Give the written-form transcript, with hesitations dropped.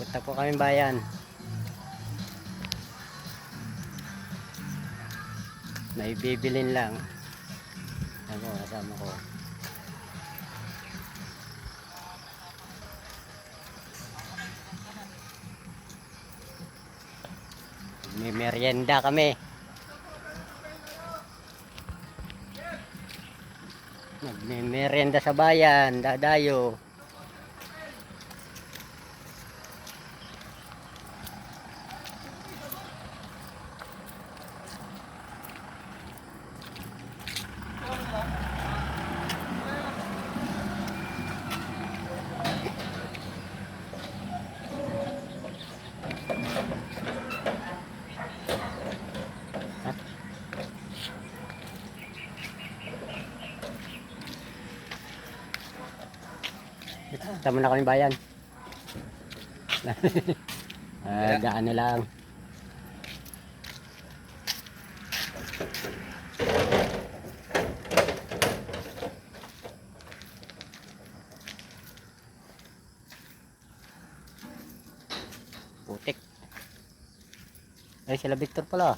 Punta po kami bayan. May bibilin lang. Ako, kasama ko. May merienda kami. Nagme-merienda sa bayan, dadayo. Tama na kami bayan. Daan na lang. Putik. Ay, sila Victor pala.